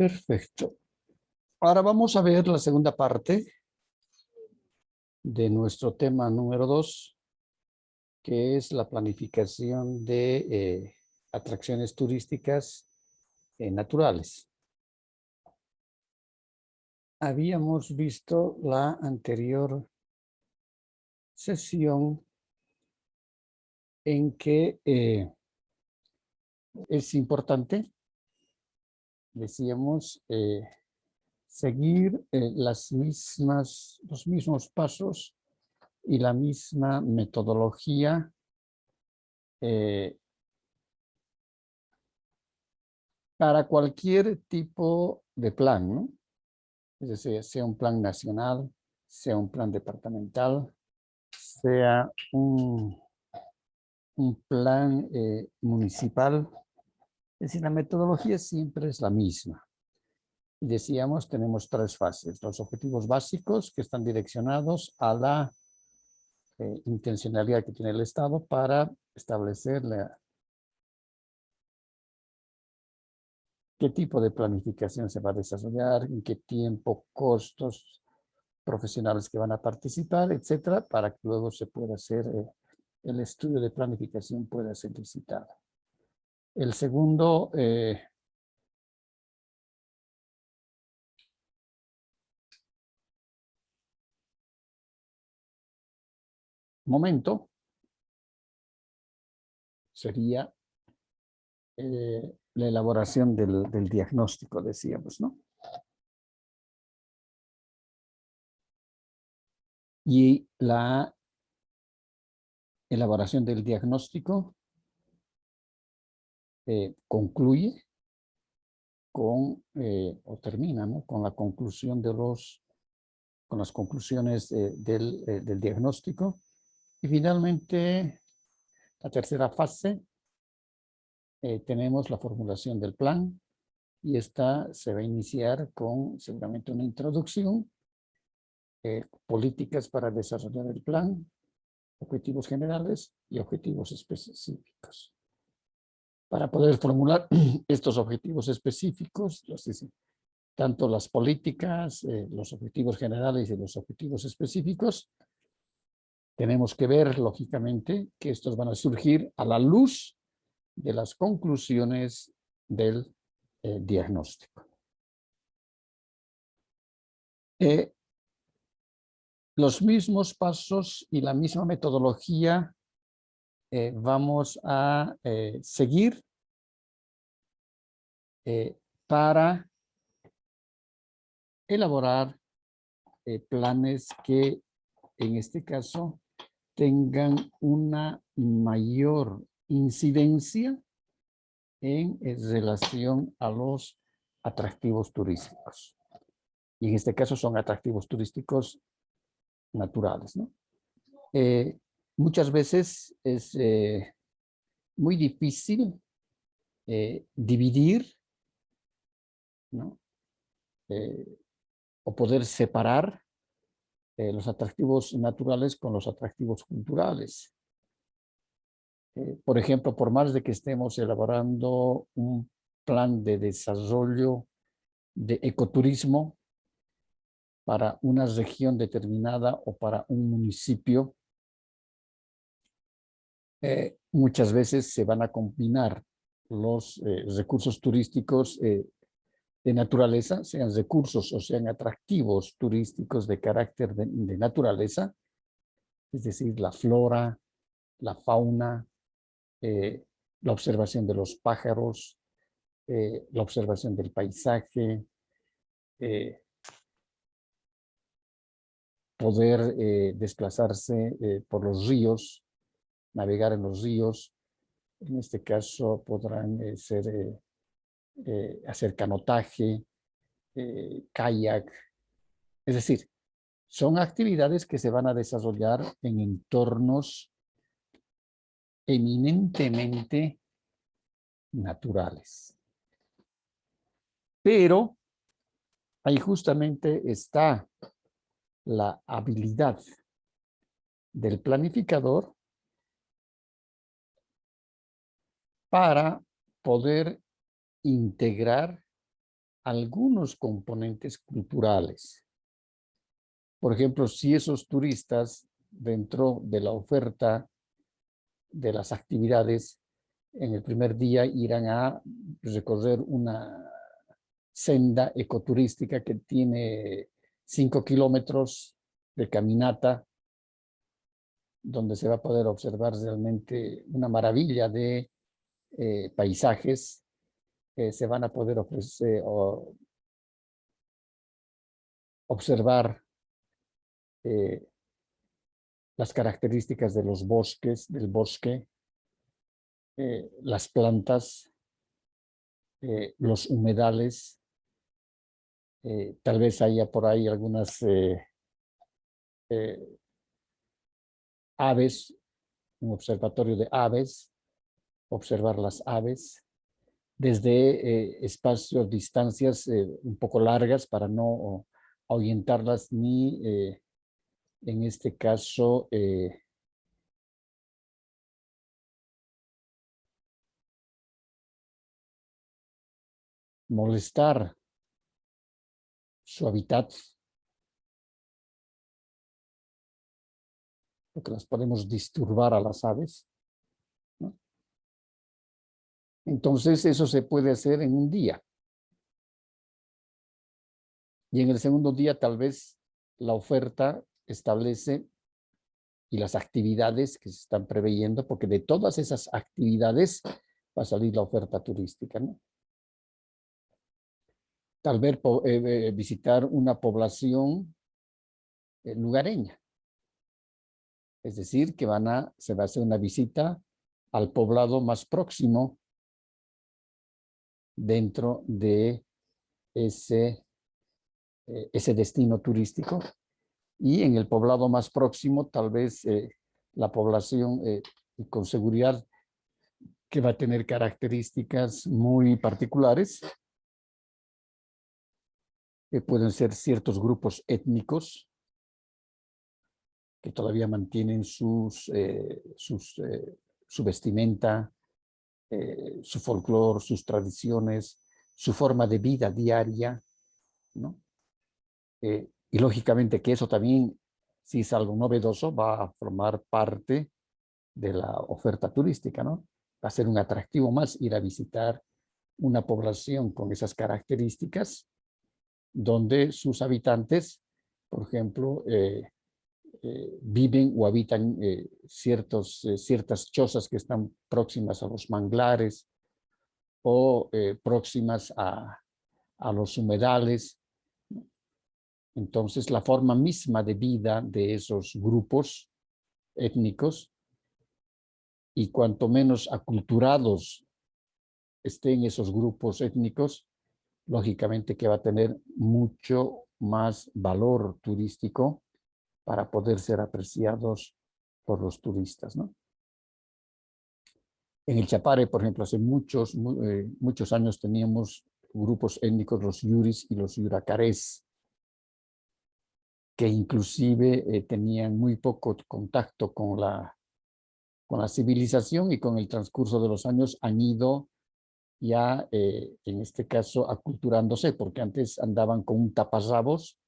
Perfecto. Ahora vamos a ver la segunda parte de nuestro tema número 2, que es la planificación de atracciones turísticas naturales. Habíamos visto la anterior sesión en que es importante, decíamos, seguir los mismos pasos y la misma metodología para cualquier tipo de plan, ¿no? Es decir, sea un plan nacional, sea un plan departamental, sea un plan municipal. Es decir, la metodología siempre es la misma. Y decíamos, tenemos 3 fases. Los objetivos básicos que están direccionados a la intencionalidad que tiene el Estado para establecer qué tipo de planificación se va a desarrollar, en qué tiempo, costos, profesionales que van a participar, etcétera, para que luego se pueda hacer el estudio de planificación pueda ser licitado. El segundo momento sería la elaboración del diagnóstico, decíamos, ¿no? Y la elaboración del diagnóstico concluye con, o termina, ¿no?, con la conclusión con las conclusiones del diagnóstico. Y finalmente, la tercera fase, tenemos la formulación del plan, y esta se va a iniciar con seguramente una introducción, políticas para desarrollar el plan, objetivos generales y objetivos específicos. Para poder formular estos objetivos específicos, tanto las políticas, los objetivos generales y los objetivos específicos, tenemos que ver, lógicamente, que estos van a surgir a la luz de las conclusiones del diagnóstico. Los mismos pasos y la misma metodología vamos a seguir para elaborar planes que, en este caso, tengan una mayor incidencia en relación a los atractivos turísticos. Y en este caso son atractivos turísticos naturales, ¿no? Muchas veces es muy difícil dividir, ¿no?, o poder separar los atractivos naturales con los atractivos culturales. Por ejemplo, por más de que estemos elaborando un plan de desarrollo de ecoturismo para una región determinada o para un municipio, muchas veces se van a combinar los recursos turísticos de naturaleza, sean recursos o sean atractivos turísticos de carácter de naturaleza, es decir, la flora, la fauna, la observación de los pájaros, la observación del paisaje, poder desplazarse por los ríos, navegar en los ríos. En este caso podrán hacer canotaje, kayak. Es decir, son actividades que se van a desarrollar en entornos eminentemente naturales. Pero ahí justamente está la habilidad del planificador para poder integrar algunos componentes culturales. Por ejemplo, si esos turistas dentro de la oferta de las actividades en el primer día irán a recorrer una senda ecoturística que tiene 5 kilómetros de caminata, donde se va a poder observar realmente una maravilla de paisajes. Se van a poder observar las características de los bosques, del bosque, las plantas, los humedales. Tal vez haya por ahí algunas aves, un observatorio de aves, observar las aves desde espacios, distancias un poco largas para no ahuyentarlas ni, en este caso, molestar su hábitat, porque las podemos disturbar a las aves, ¿no? Entonces, eso se puede hacer en un día. Y en el segundo día, tal vez, la oferta establece y las actividades que se están preveyendo, porque de todas esas actividades va a salir la oferta turística, ¿no? Tal vez visitar una población lugareña. Es decir, que se va a hacer una visita al poblado más próximo dentro de ese destino turístico. Y en el poblado más próximo, tal vez la población con seguridad que va a tener características muy particulares, que pueden ser ciertos grupos étnicos que todavía mantienen su vestimenta, su folclore, sus tradiciones, su forma de vida diaria, ¿no? Y lógicamente que eso también, si es algo novedoso, va a formar parte de la oferta turística, ¿no? Va a ser un atractivo más ir a visitar una población con esas características, donde sus habitantes, por ejemplo, viven o habitan ciertas chozas que están próximas a los manglares o próximas a los humedales. Entonces, la forma misma de vida de esos grupos étnicos, y cuanto menos aculturados estén esos grupos étnicos, lógicamente que va a tener mucho más valor turístico para poder ser apreciados por los turistas, ¿no? En el Chapare, por ejemplo, hace muchos años teníamos grupos étnicos, los yuris y los yuracarés, que inclusive tenían muy poco contacto con la civilización, y con el transcurso de los años han ido ya, en este caso, aculturándose, porque antes andaban con un taparrabos,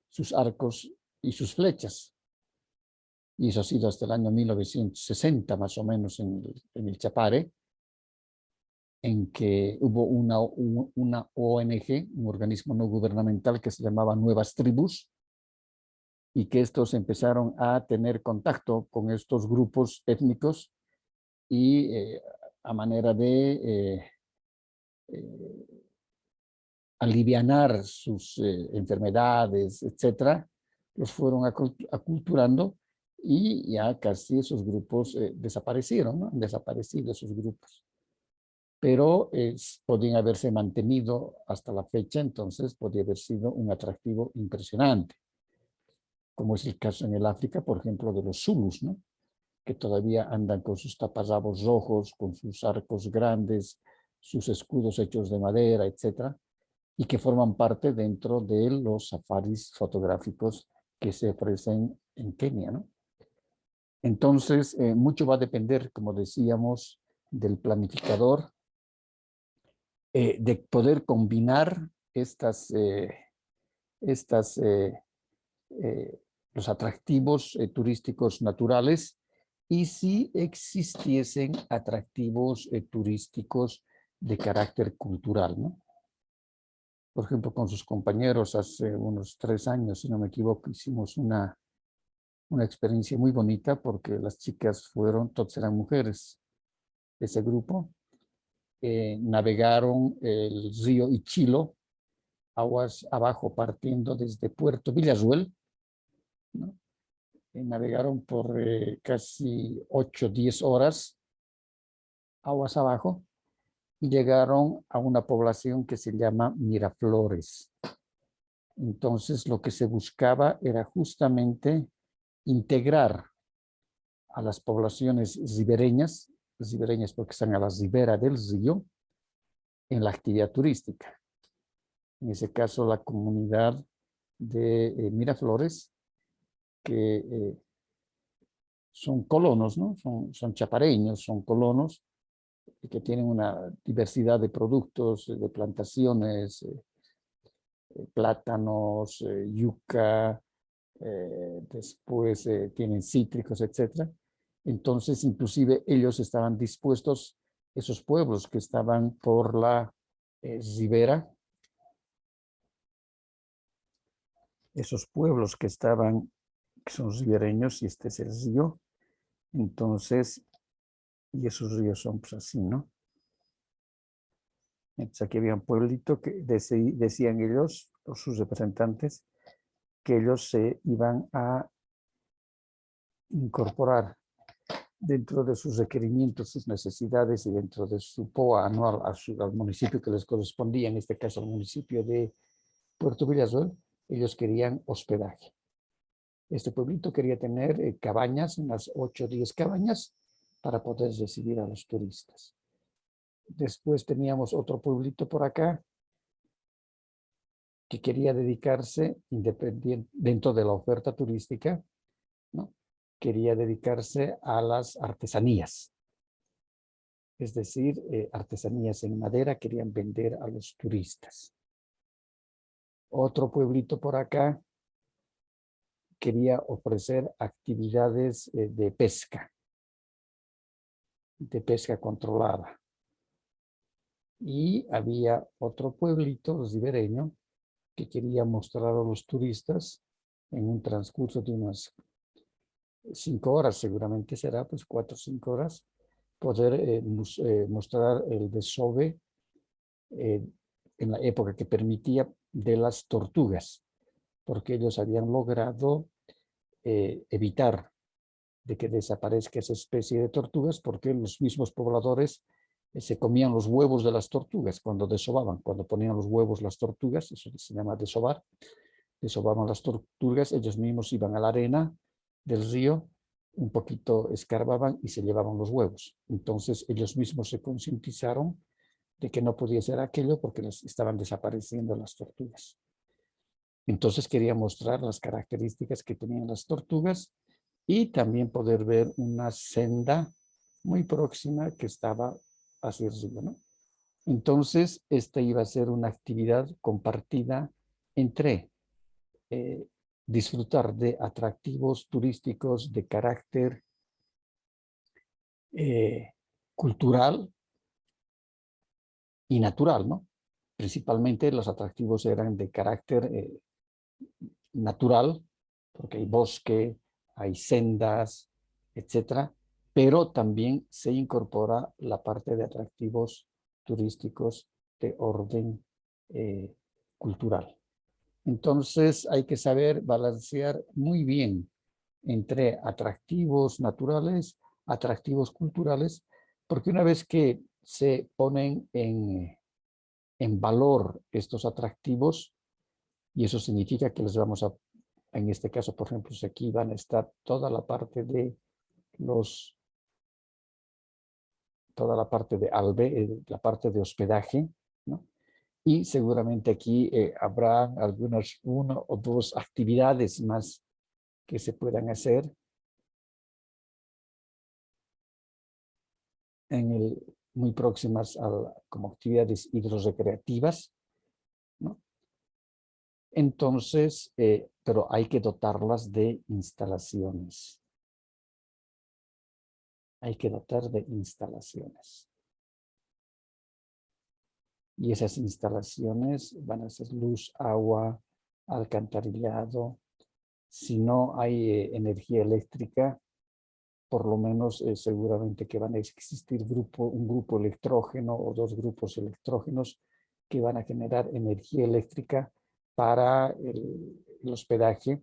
sus arcos y sus flechas. Y eso ha sido hasta el año 1960, más o menos, en el Chapare, en que hubo una ONG, un organismo no gubernamental que se llamaba Nuevas Tribus, y que estos empezaron a tener contacto con estos grupos étnicos y a manera de alivianar sus enfermedades, etcétera, los fueron aculturando, y ya casi esos grupos desaparecieron, ¿no? Han desaparecido esos grupos. Pero podían haberse mantenido hasta la fecha, entonces podría haber sido un atractivo impresionante, como es el caso en el África, por ejemplo, de los zulus, ¿no? Que todavía andan con sus taparrabos rojos, con sus arcos grandes, sus escudos hechos de madera, etcétera, y que forman parte dentro de los safaris fotográficos que se ofrecen en Kenia, ¿no? Entonces, mucho va a depender, como decíamos, del planificador, de poder combinar estas, estas los atractivos turísticos naturales y si existiesen atractivos turísticos de carácter cultural, ¿no? Por ejemplo, con sus compañeros hace unos 3 años, si no me equivoco, hicimos una experiencia muy bonita porque las chicas fueron, todas eran mujeres de ese grupo, navegaron el río Ichilo, aguas abajo, partiendo desde Puerto Villarruel, ¿no? Navegaron por casi 8 o 10 horas aguas abajo y llegaron a una población que se llama Miraflores. Entonces, lo que se buscaba era justamente integrar a las poblaciones ribereñas porque están a la ribera del río, en la actividad turística. En ese caso, la comunidad de Miraflores, que son colonos, ¿no? Son chapareños, son colonos, que tienen una diversidad de productos, de plantaciones, plátanos, yuca, después tienen cítricos, etc. Entonces, inclusive ellos estaban dispuestos, esos pueblos que estaban por la ribera, esos pueblos que estaban, que son ribereños, y este es el río, entonces, y esos ríos son pues así, ¿no? Entonces aquí había un pueblito que decían ellos, o sus representantes, que ellos se iban a incorporar dentro de sus requerimientos, sus necesidades y dentro de su POA anual al municipio que les correspondía, en este caso al municipio de Puerto Villarruel, ellos querían hospedaje. Este pueblito quería tener cabañas, unas 8 o 10 cabañas, para poder recibir a los turistas. Después teníamos otro pueblito por acá que quería dedicarse, independiente, dentro de la oferta turística, ¿no? Quería dedicarse a las artesanías. Es decir, artesanías en madera querían vender a los turistas. Otro pueblito por acá quería ofrecer actividades de pesca controlada. Y había otro pueblito ribereño que quería mostrar a los turistas en un transcurso de unas 5 horas, seguramente será, pues 4 o 5 horas, poder mostrar el desove en la época que permitía de las tortugas, porque ellos habían logrado evitar de que desaparezca esa especie de tortugas, porque los mismos pobladores se comían los huevos de las tortugas cuando desovaban, cuando ponían los huevos las tortugas, eso se llama desovar, desovaban las tortugas, ellos mismos iban a la arena del río, un poquito escarbaban y se llevaban los huevos. Entonces ellos mismos se concientizaron de que no podía ser aquello porque estaban desapareciendo las tortugas. Entonces quería mostrar las características que tenían las tortugas y también poder ver una senda muy próxima que estaba hacia el río, ¿no? Entonces, esta iba a ser una actividad compartida entre disfrutar de atractivos turísticos de carácter cultural y natural, ¿no? Principalmente los atractivos eran de carácter natural, porque hay bosque, hay sendas, etcétera, pero también se incorpora la parte de atractivos turísticos de orden cultural. Entonces hay que saber balancear muy bien entre atractivos naturales, atractivos culturales, porque una vez que se ponen en valor estos atractivos, y eso significa que les vamos a, en este caso, por ejemplo, aquí van a estar toda la parte de la parte de hospedaje, ¿no? Y seguramente aquí habrá algunas 1 o 2 actividades más que se puedan hacer muy próximas como actividades hidrorrecreativas, ¿no? Entonces, pero hay que dotarlas de instalaciones. Hay que dotar de instalaciones. Y esas instalaciones van a ser luz, agua, alcantarillado. Si no hay energía eléctrica, por lo menos seguramente que van a existir un grupo electrógeno o dos grupos electrógenos que van a generar energía eléctrica para el hospedaje,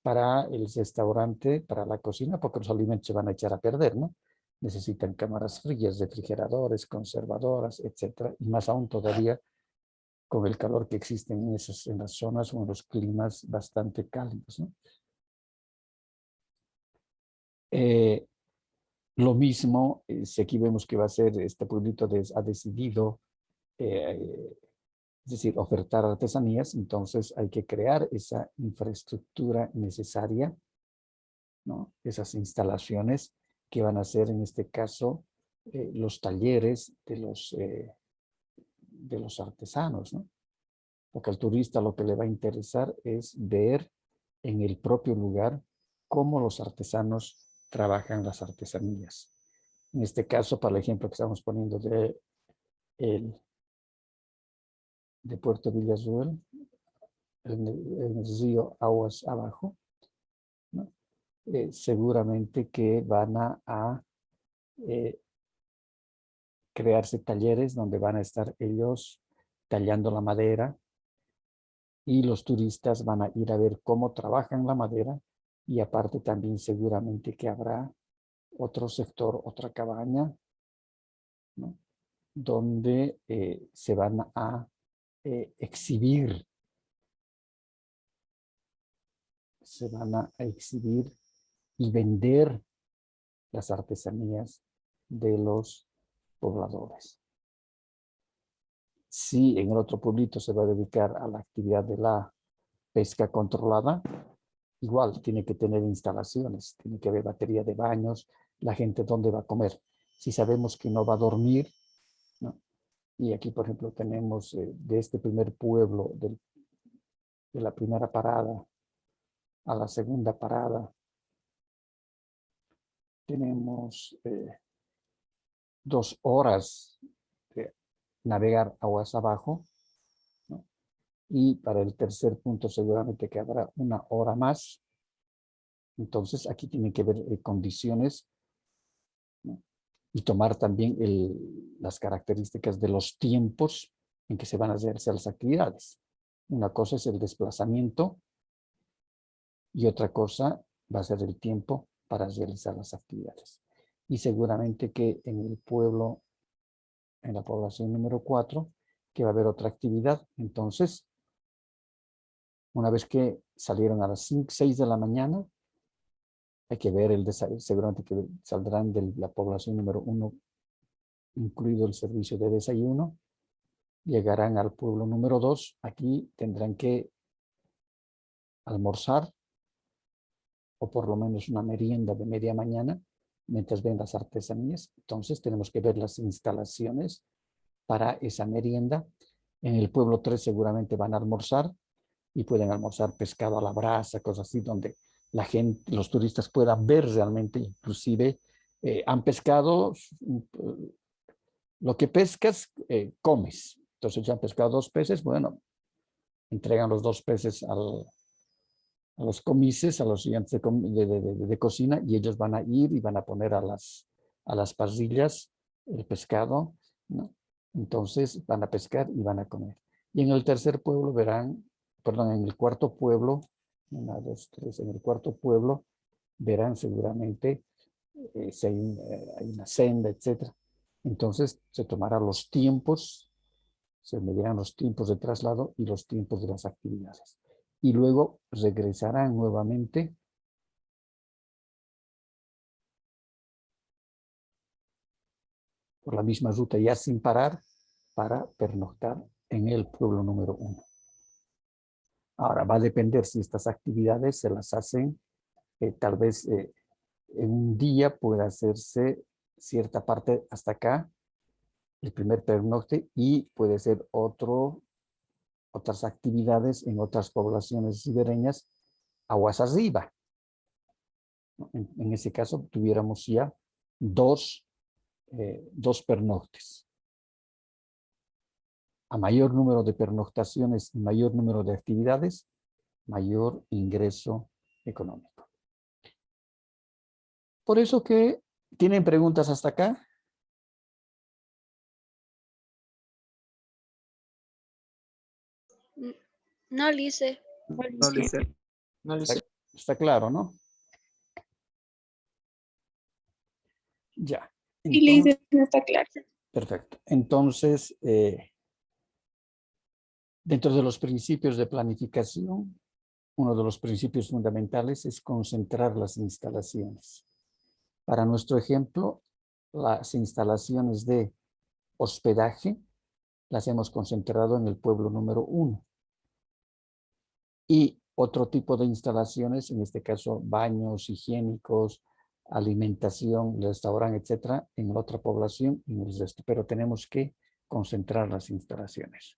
para el restaurante, para la cocina, porque los alimentos se van a echar a perder, ¿no? Necesitan cámaras frías, refrigeradores, conservadoras, etcétera, y más aún todavía con el calor que existe en las zonas o en los climas bastante cálidos, ¿no? Lo mismo, si aquí vemos que va a ser, este pueblito ha decidido, es decir, ofertar artesanías, entonces hay que crear esa infraestructura necesaria, ¿no? Esas instalaciones que van a ser, en este caso, los talleres de los artesanos, ¿no? Porque al turista lo que le va a interesar es ver en el propio lugar cómo los artesanos trabajan las artesanías. En este caso, para el ejemplo que estamos poniendo de Puerto Villasuel, en el río Aguas Abajo, ¿no? Seguramente que van a crearse talleres donde van a estar ellos tallando la madera y los turistas van a ir a ver cómo trabajan la madera y aparte también seguramente que habrá otro sector, otra cabaña, ¿no? Donde se van a exhibir y vender las artesanías de los pobladores. Si en el otro pueblito se va a dedicar a la actividad de la pesca controlada, igual tiene que tener instalaciones, tiene que haber batería de baños, la gente dónde va a comer. Si sabemos que no va a dormir, ¿no? Y aquí, por ejemplo, tenemos de este primer pueblo, de la primera parada a la segunda parada, tenemos 2 horas de navegar aguas abajo, ¿no? Y para el tercer punto seguramente que habrá 1 hora más. Entonces aquí tienen que ver condiciones, ¿no? Y tomar también las características de los tiempos en que se van a hacer las actividades. Una cosa es el desplazamiento y otra cosa va a ser el tiempo para realizar las actividades. Y seguramente que en el pueblo, en la población número 4, que va a haber otra actividad. Entonces, una vez que salieron a las 5, 6 de la mañana, hay que ver seguramente que saldrán de la población número 1, incluido el servicio de desayuno, llegarán al pueblo número 2, aquí tendrán que almorzar, o por lo menos una merienda de media mañana, mientras ven las artesanías. Entonces tenemos que ver las instalaciones para esa merienda. En el pueblo 3 seguramente van a almorzar y pueden almorzar pescado a la brasa, cosas así, donde la gente, los turistas puedan ver realmente, inclusive han pescado, lo que pescas, comes. Entonces ya han pescado 2 peces, bueno, entregan los 2 peces a los comices, a los gigantes de cocina, y ellos van a ir y van a poner a las parrillas el pescado, ¿no? Entonces van a pescar y van a comer. Y en el tercer pueblo verán, perdón, en el cuarto pueblo, 1, 2, 3, en el cuarto pueblo verán seguramente si hay una senda, etc. Entonces se tomarán los tiempos, se medirán los tiempos de traslado y los tiempos de las actividades. Y luego regresarán nuevamente por la misma ruta, ya sin parar, para pernoctar en el pueblo número 1. Ahora, va a depender si estas actividades se las hacen, tal vez en un día puede hacerse cierta parte hasta acá, el primer pernocte, y puede ser otro otras actividades en otras poblaciones ribereñas aguas arriba. En ese caso tuviéramos ya dos pernoctes. A mayor número de pernoctaciones y mayor número de actividades, mayor ingreso económico. Por eso que, ¿tienen preguntas hasta acá? No, Lice. No, Lice. No, Lice. Está claro, ¿no? Ya. Y Lice, no está claro. Perfecto. Entonces, dentro de los principios de planificación, uno de los principios fundamentales es concentrar las instalaciones. Para nuestro ejemplo, las instalaciones de hospedaje las hemos concentrado en el pueblo número 1. Y otro tipo de instalaciones, en este caso baños higiénicos, alimentación, restaurante, etcétera, en la otra población y en el resto. Pero tenemos que concentrar las instalaciones.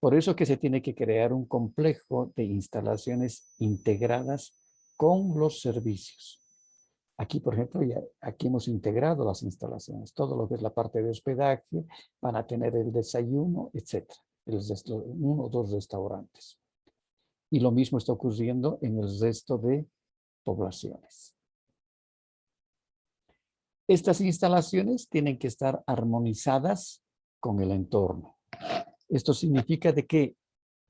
Por eso que se tiene que crear un complejo de instalaciones integradas con los servicios. Aquí, por ejemplo, aquí hemos integrado las instalaciones. Todo lo que es la parte de hospedaje, van a tener el desayuno, etcétera. 1 o 2 restaurantes. Y lo mismo está ocurriendo en el resto de poblaciones. Estas instalaciones tienen que estar armonizadas con el entorno. Esto significa de que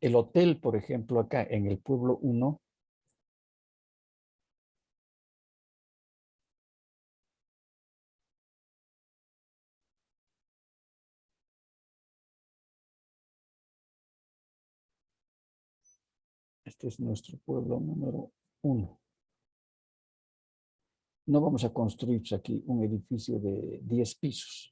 el hotel, por ejemplo, acá en el pueblo 1, este es nuestro pueblo número 1. No vamos a construir aquí un edificio de 10 pisos.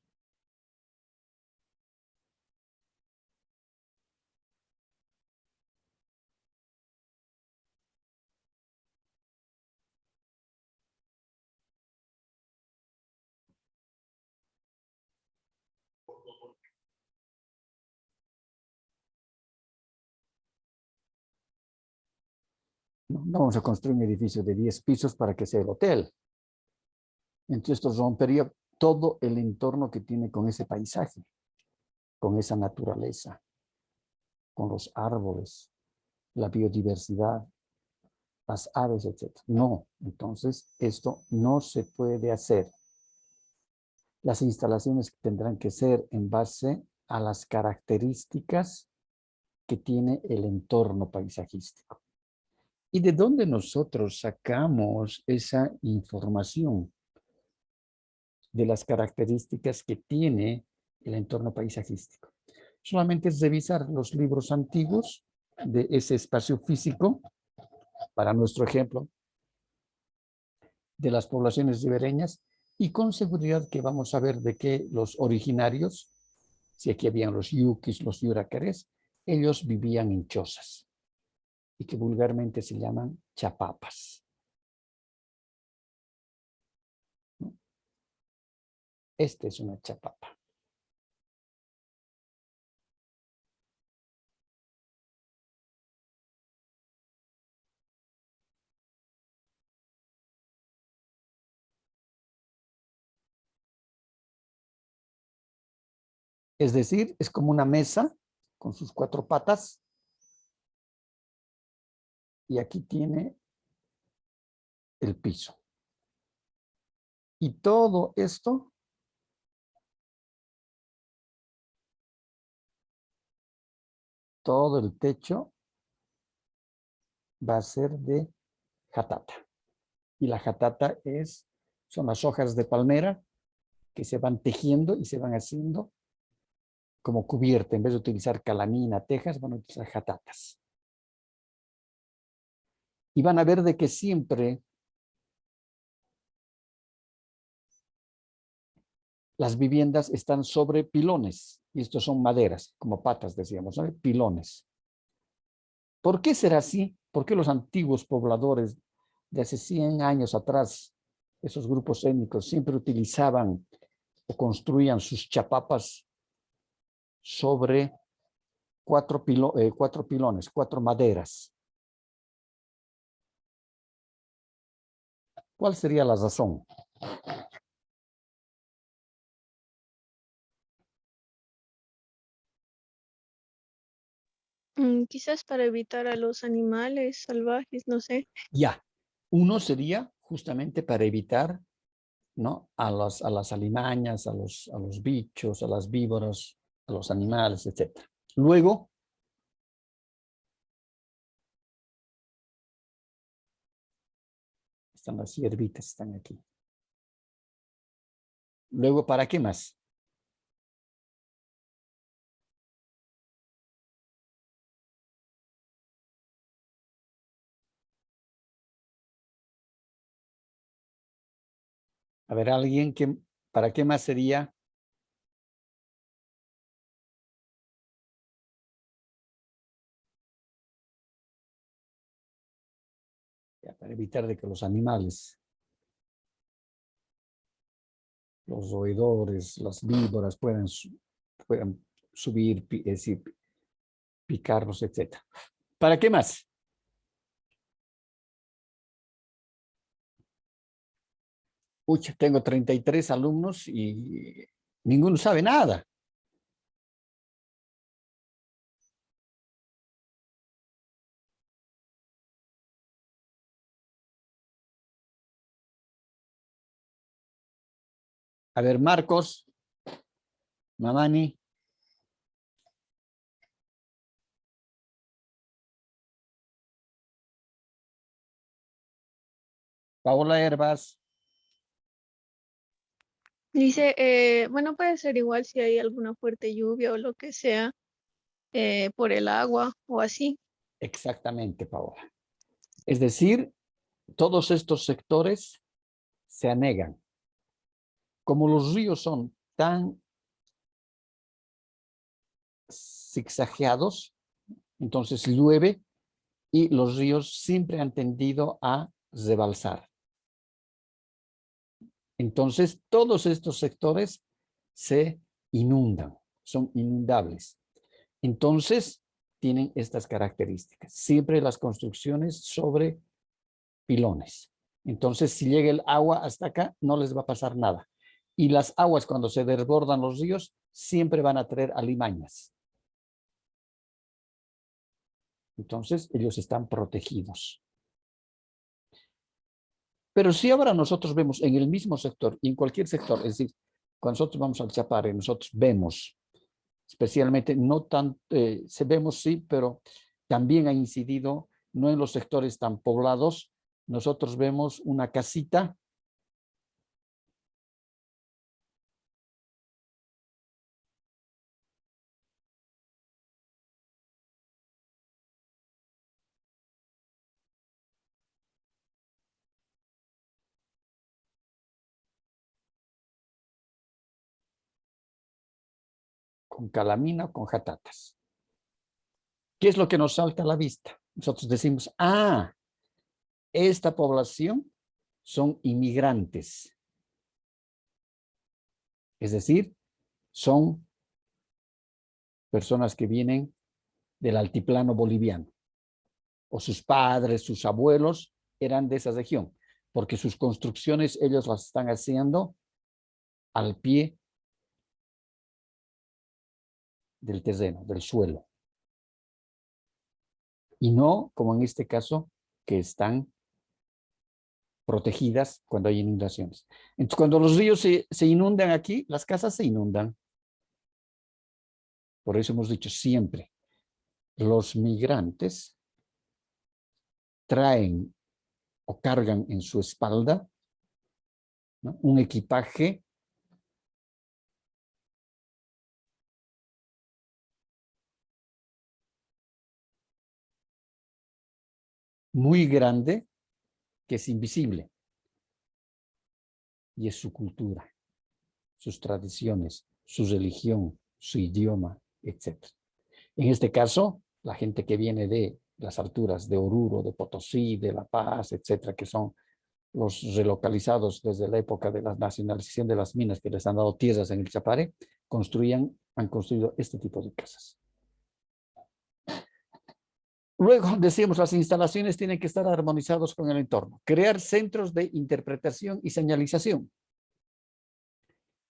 No vamos a construir un edificio de 10 pisos para que sea el hotel. Entonces esto rompería todo el entorno que tiene con ese paisaje, con esa naturaleza, con los árboles, la biodiversidad, las aves, etc. No, entonces esto no se puede hacer. Las instalaciones tendrán que ser en base a las características que tiene el entorno paisajístico. ¿Y de dónde nosotros sacamos esa información? De las características que tiene el entorno paisajístico. Solamente es revisar los libros antiguos de ese espacio físico, para nuestro ejemplo, de las poblaciones ribereñas, y con seguridad que vamos a ver de que los originarios, si aquí habían los yuquis, los yuracares, ellos vivían en chozas, y que vulgarmente se llaman chapapas. Esta es una chapapa. Es decir, es como una mesa con sus 4 patas. Y aquí tiene el piso. Y todo esto todo el techo va a ser de jatata. Y la jatata son las hojas de palmera que se van tejiendo y se van haciendo como cubierta. En vez de utilizar calamina, tejas, van a utilizar jatatas. Y van a ver de que siempre las viviendas están sobre pilones. Y estos son maderas, como patas, decíamos, ¿no? Pilones. ¿Por qué será así? ¿Por qué los antiguos pobladores de hace 100 años atrás, esos grupos étnicos, siempre utilizaban o construían sus chapapas sobre cuatro pilones, 4 maderas. ¿Cuál sería la razón? Quizás para evitar a los animales salvajes, no sé. Ya, uno sería justamente para evitar, ¿no? a las alimañas, a los bichos, a las víboras, a los animales, etc. Luego, están las hierbitas, están aquí. Luego, ¿para qué más? A ver, alguien que, ¿para qué más sería? Ya, para evitar de que los animales, los roedores, las víboras puedan subir, es decir, picarlos, etc. ¿Para qué más? Uy, tengo 33 alumnos y ninguno sabe nada. A ver, Marcos, Mamani. Paola Herbas. Dice, bueno, puede ser igual si hay alguna fuerte lluvia o lo que sea, por el agua o así. Exactamente, Paola. Es decir, todos estos sectores se anegan. Como los ríos son tan zigzagueados, entonces llueve y los ríos siempre han tendido a rebalsar. Entonces, todos estos sectores se inundan, son inundables. Entonces, tienen estas características. Siempre las construcciones sobre pilones. Entonces, si llega el agua hasta acá, no les va a pasar nada. Y las aguas, cuando se desbordan los ríos, siempre van a traer alimañas. Entonces, ellos están protegidos. Pero si ahora nosotros vemos en el mismo sector y en cualquier sector, es decir, cuando nosotros vamos al Chapare, nosotros vemos, especialmente, no tan, se vemos sí, pero también ha incidido, no en los sectores tan poblados, nosotros vemos una casita con calamina o con jatatas. ¿Qué es lo que nos salta a la vista? Nosotros decimos, ah, esta población son inmigrantes. Es decir, son personas que vienen del altiplano boliviano. O sus padres, sus abuelos eran de esa región, porque sus construcciones ellos las están haciendo al pie del terreno, del suelo. Y no, como en este caso, que están protegidas cuando hay inundaciones. Entonces, cuando los ríos se inundan aquí, las casas se inundan. Por eso hemos dicho siempre, los migrantes traen o cargan en su espalda, ¿no?, un equipaje muy grande que es invisible. Y es su cultura, sus tradiciones, su religión, su idioma, etc. En este caso, la gente que viene de las alturas de Oruro, de Potosí, de La Paz, etcétera, que son los relocalizados desde la época de la nacionalización de las minas que les han dado tierras en el Chapare, han construido este tipo de casas. Luego, decíamos, las instalaciones tienen que estar armonizados con el entorno. Crear centros de interpretación y señalización.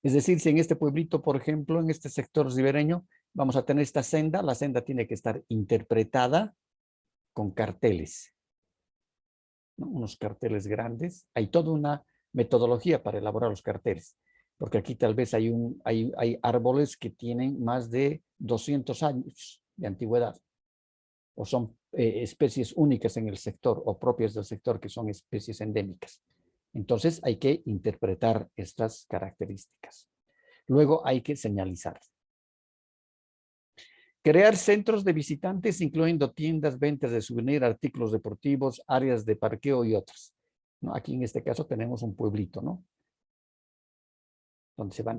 Es decir, si en este pueblito, por ejemplo, en este sector ribereño, vamos a tener esta senda, la senda tiene que estar interpretada con carteles, ¿no? Unos carteles grandes. Hay toda una metodología para elaborar los carteles, porque aquí tal vez hay árboles que tienen más de 200 años de antigüedad, o son especies únicas en el sector o propias del sector que son especies endémicas. Entonces hay que interpretar estas características. Luego hay que señalizar. Crear centros de visitantes incluyendo tiendas, ventas de souvenir, artículos deportivos, áreas de parqueo y otras, ¿no? Aquí en este caso tenemos un pueblito, ¿no? Donde se van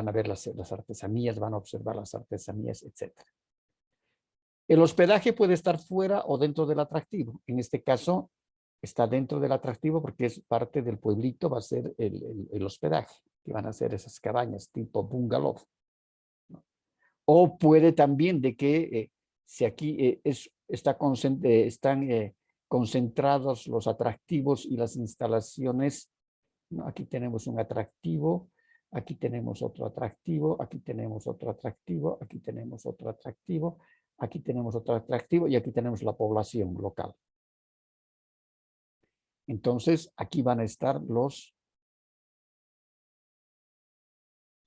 a ver las artesanías, van a observar las artesanías, etc. El hospedaje puede estar fuera o dentro del atractivo. En este caso está dentro del atractivo porque es parte del pueblito, va a ser el hospedaje, que van a ser esas cabañas tipo bungalow, ¿no? O puede también de que si aquí están concentrados los atractivos y las instalaciones, ¿no? Aquí tenemos un atractivo, aquí tenemos otro atractivo, aquí tenemos otro atractivo, aquí tenemos otro atractivo, aquí tenemos otro atractivo y aquí tenemos la población local. Entonces, aquí van a estar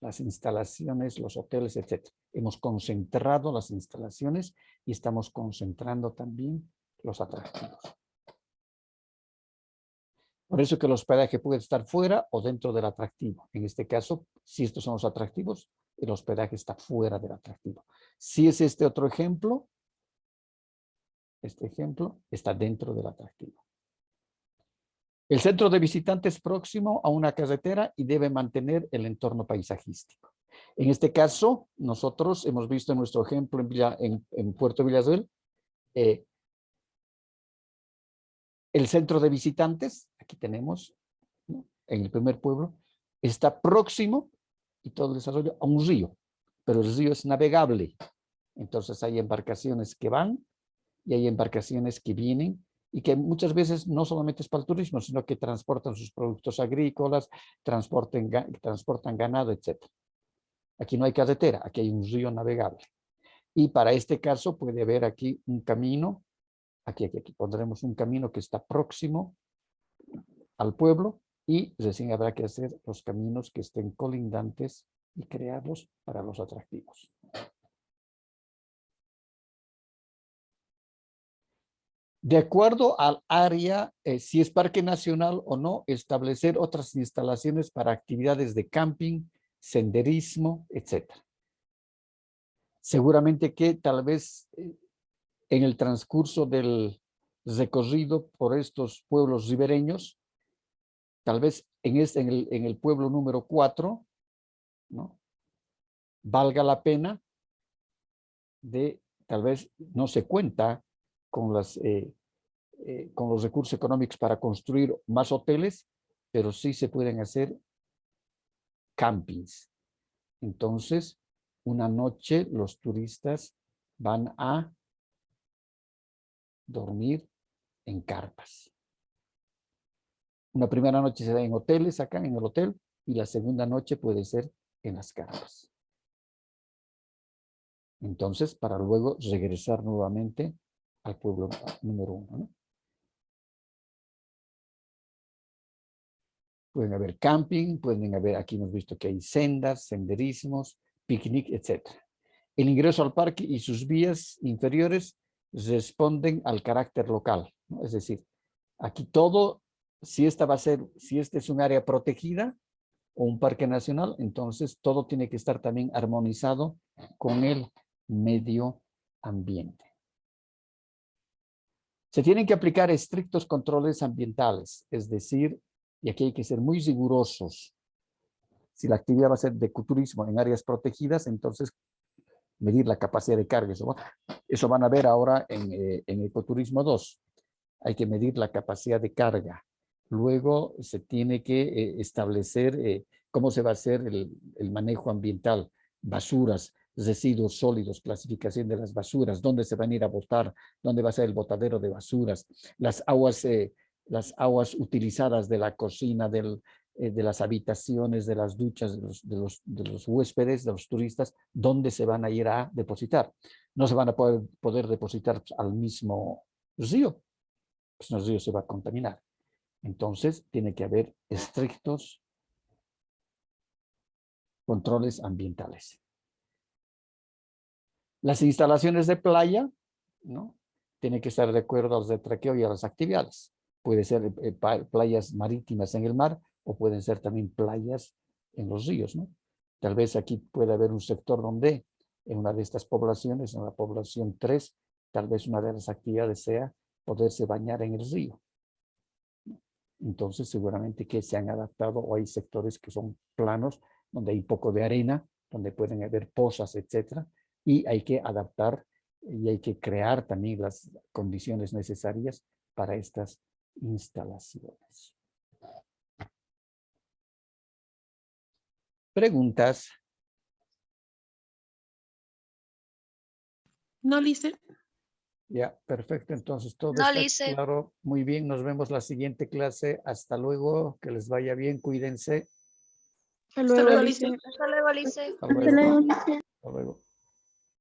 las instalaciones, los hoteles, etc. Hemos concentrado las instalaciones y estamos concentrando también los atractivos. Por eso que el hospedaje puede estar fuera o dentro del atractivo. En este caso, si estos son los atractivos, el hospedaje está fuera del atractivo. Si es este otro ejemplo, este ejemplo está dentro del atractivo. El centro de visitantes es próximo a una carretera y debe mantener el entorno paisajístico. En este caso, nosotros hemos visto en nuestro ejemplo en Puerto Villazuel, el centro de visitantes, aquí tenemos, ¿no? En el primer pueblo, está próximo y todo el desarrollo a un río, pero el río es navegable. Entonces hay embarcaciones que van y hay embarcaciones que vienen y que muchas veces no solamente es para el turismo, sino que transportan sus productos agrícolas, transportan ganado, etc. Aquí no hay carretera, aquí hay un río navegable. Y para este caso puede haber aquí un camino, aquí pondremos un camino que está próximo al pueblo y recién habrá que hacer los caminos que estén colindantes y crearlos para los atractivos. De acuerdo al área, si es parque nacional o no, establecer otras instalaciones para actividades de camping, senderismo, etc. Seguramente que tal vez en el transcurso del recorrido por estos pueblos ribereños, tal vez en el pueblo número 4, ¿no? Valga la pena tal vez no se cuenta con los recursos económicos para construir más hoteles, pero sí se pueden hacer campings. Entonces, una noche los turistas van a dormir en carpas. Una primera noche se da en hoteles, acá en el hotel, y la segunda noche puede ser en las carpas. Entonces, para luego regresar nuevamente al pueblo número 1, ¿no? Pueden haber camping, pueden haber, aquí hemos visto que hay sendas, senderismos, picnic, etc. El ingreso al parque y sus vías inferiores responden al carácter local, ¿no? Es decir, aquí todo, si este es un área protegida o un parque nacional, entonces todo tiene que estar también armonizado con el medio ambiente. Se tienen que aplicar estrictos controles ambientales, es decir, y aquí hay que ser muy rigurosos. Si la actividad va a ser de ecoturismo en áreas protegidas, entonces medir la capacidad de carga. Eso van a ver ahora en Ecoturismo 2. Hay que medir la capacidad de carga. Luego se tiene que establecer cómo se va a hacer el manejo ambiental, basuras, residuos sólidos, clasificación de las basuras, dónde se van a ir a botar, dónde va a ser el botadero de basuras, las aguas utilizadas de la cocina, de las habitaciones, de las duchas de los huéspedes, de los turistas, dónde se van a ir a depositar. No se van a poder depositar al mismo río, pues el río se va a contaminar. Entonces, tiene que haber estrictos controles ambientales. Las instalaciones de playa, ¿no? Tienen que estar de acuerdo a los de traqueo y a las actividades. Puede ser playas marítimas en el mar o pueden ser también playas en los ríos, ¿no? Tal vez aquí puede haber un sector donde en una de estas poblaciones, en la población 3, tal vez una de las actividades sea poderse bañar en el río. Entonces, seguramente que se han adaptado o hay sectores que son planos, donde hay un poco de arena, donde pueden haber pozas, etcétera, y hay que adaptar y hay que crear también las condiciones necesarias para estas instalaciones. ¿Preguntas? No, Lice. Ya, perfecto. Entonces todo No, está Lice. claro. Muy bien, nos vemos la siguiente clase. Hasta luego, que les vaya bien, cuídense. Hasta luego, Lice. Hasta luego, Lice. Hasta luego. Hasta luego.